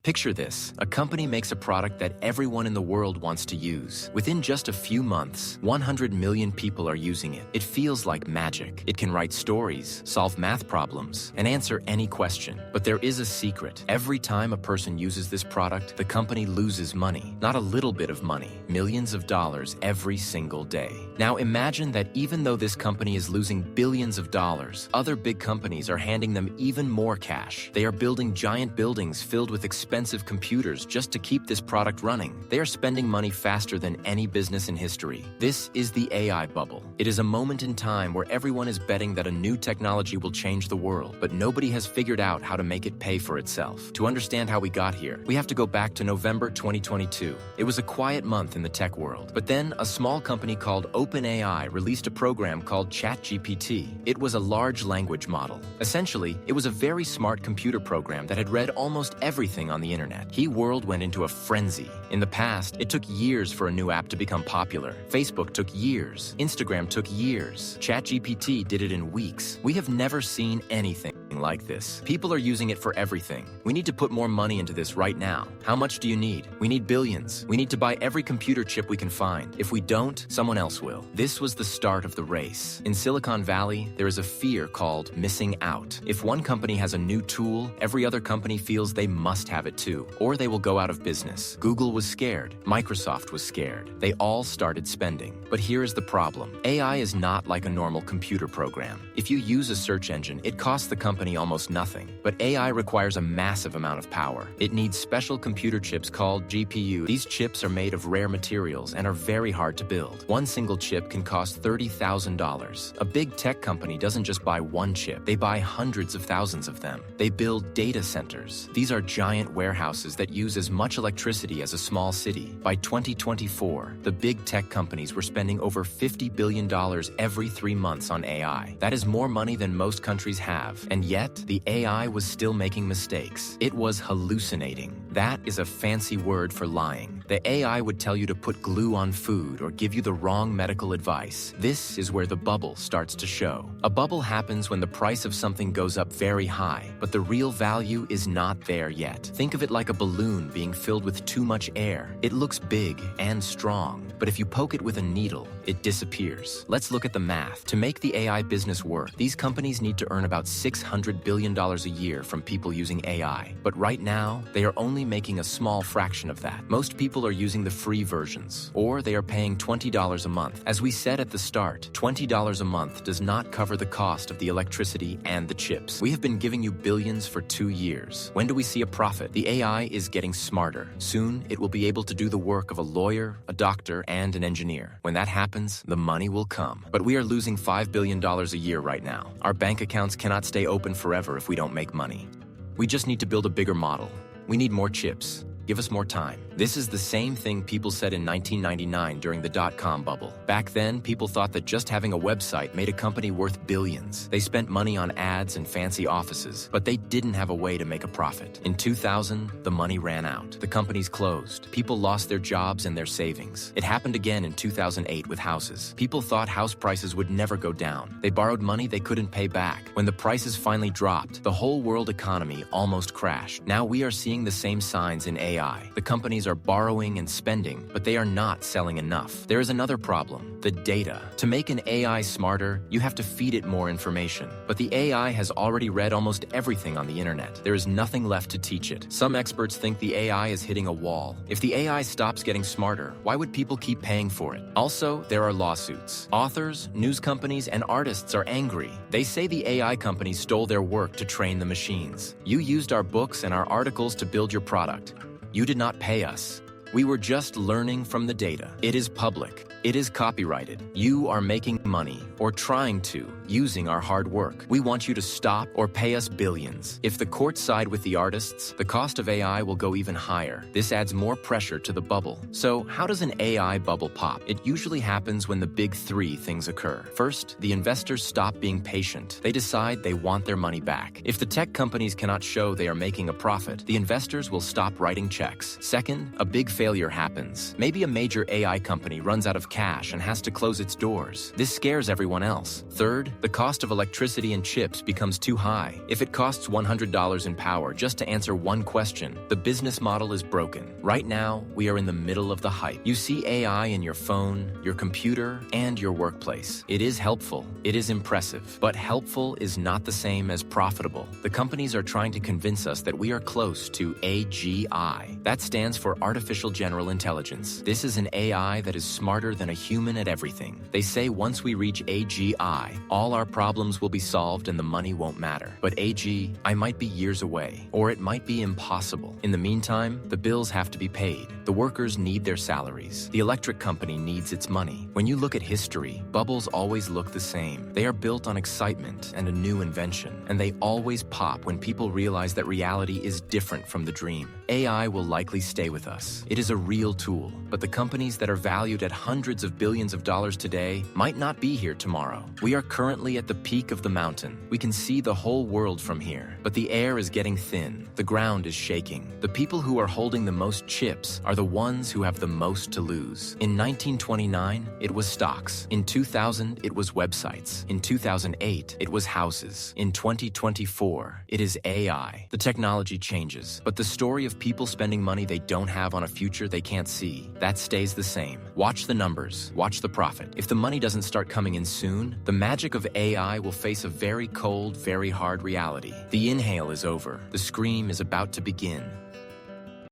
Picture this. A company makes a product that everyone in the world wants to use. Within just a few months, 100 million people are using it. It feels like magic. It can write stories, solve math problems, and answer any question. But there is a secret. Every time a person uses this product, the company loses money. Not a little bit of money, millions of dollars every single day. Now imagine that even though this company is losing billions of dollars, other big companies are handing them even more cash. They are building giant buildings filled with expensive computers just to keep this product running. They are spending money faster than any business in history. This is the AI bubble. It is a moment in time where everyone is betting that a new technology will change the world, but nobody has figured out how to make it pay for itself. To understand how we got here, we have to go back to November 2022. It was a quiet month in the tech world, but then a small company called OpenAI released a program called ChatGPT. It was a large language model. Essentially, it was a very smart computer program that had read almost everything on the internet. The world went into a frenzy. In the past, it took years for a new app to become popular. Facebook took years. Instagram took years. ChatGPT did it in weeks. We have never seen anything like this. People are using it for everything. We need to put more money into this right now. How much do you need? We need billions. We need to buy every computer chip we can find. If we don't, someone else will. This was the start of the race. In Silicon Valley, there is a fear called missing out. If one company has a new tool, every other company feels they must have it too, or they will go out of business. Google was scared. Microsoft was scared. They all started spending. But here is the problem. AI is not like a normal computer program. If you use a search engine, it costs the company almost nothing. But AI requires a massive amount of power. It needs special computer chips called GPU. These chips are made of rare materials and are very hard to build. One single chip can cost $30,000. A big tech company doesn't just buy one chip. They buy hundreds of thousands of them. They build data centers. These are giant warehouses that use as much electricity as a small city. By 2024, the big tech companies were spending over $50 billion every 3 months on AI. That is more money than most countries have. And yet, the AI was still making mistakes. It was hallucinating. That is a fancy word for lying. The AI would tell you to put glue on food or give you the wrong medical advice. This is where the bubble starts to show. A bubble happens when the price of something goes up very high, but the real value is not there yet. Think of it like a balloon being filled with too much air. It looks big and strong, but if you poke it with a needle, it disappears. Let's look at the math. To make the AI business work, these companies need to earn about $600 billion a year from people using AI. But right now, they are only making a small fraction of that. Most people are using the free versions, or they are paying $20 a month. As we said at the start, $20 a month does not cover the cost of the electricity and the chips. We have been giving you billions for 2 years. When do we see a profit? The AI is getting smarter. Soon, it will be able to do the work of a lawyer, a doctor, and an engineer. When that happens, the money will come. But we are losing $5 billion a year right now. Our bank accounts cannot stay open forever if we don't make money. We just need to build a bigger model. We need more chips. Give us more time. This is the same thing people said in 1999 during the dot-com bubble. Back then, people thought that just having a website made a company worth billions. They spent money on ads and fancy offices, but they didn't have a way to make a profit. In 2000, the money ran out. The companies closed. People lost their jobs and their savings. It happened again in 2008 with houses. People thought house prices would never go down. They borrowed money they couldn't pay back. When the prices finally dropped, the whole world economy almost crashed. Now we are seeing the same signs in AI. The companies are borrowing and spending, but they are not selling enough. There is another problem, the data. To make an AI smarter, you have to feed it more information. But the AI has already read almost everything on the internet. There is nothing left to teach it. Some experts think the AI is hitting a wall. If the AI stops getting smarter, why would people keep paying for it? Also, there are lawsuits. Authors, news companies, and artists are angry. They say the AI companies stole their work to train the machines. You used our books and our articles to build your product. You did not pay us. We were just learning from the data. It is public. It is copyrighted. You are making money, or trying to, using our hard work. We want you to stop or pay us billions. If the courts side with the artists, the cost of AI will go even higher. This adds more pressure to the bubble. So, how does an AI bubble pop? It usually happens when the big 3 things occur. First, the investors stop being patient. They decide they want their money back. If the tech companies cannot show they are making a profit, the investors will stop writing checks. Second, a big failure happens. Maybe a major AI company runs out of cash and has to close its doors. This scares everyone else. Third, the cost of electricity and chips becomes too high. If it costs $100 in power just to answer one question, the business model is broken. Right now, we are in the middle of the hype. You see AI in your phone, your computer, and your workplace. It is helpful. It is impressive. But helpful is not the same as profitable. The companies are trying to convince us that we are close to AGI. That stands for Artificial General Intelligence. This is an AI that is smarter than a human at everything. They say once we reach AGI, all our problems will be solved and the money won't matter. But AGI might be years away, or it might be impossible. In the meantime, the bills have to be paid. The workers need their salaries. The electric company needs its money. When you look at history, bubbles always look the same. They are built on excitement and a new invention, and they always pop when people realize that reality is different from the dream. AI will likely stay with us. It is a real tool, but the companies that are valued at hundreds of billions of dollars today might not be here tomorrow. We are currently at the peak of the mountain. We can see the whole world from here, but the air is getting thin. The ground is shaking. The people who are holding the most chips are the ones who have the most to lose. In 1929, it was stocks. In 2000, it was websites. In 2008, it was houses. In 2024, it is AI. The technology changes, but the story of people spending money they don't have on a future they can't see, that stays the same. Watch the numbers. Watch the profit. If the money doesn't start coming in soon, the magic of AI will face a very cold, very hard reality. The inhale is over. The scream is about to begin.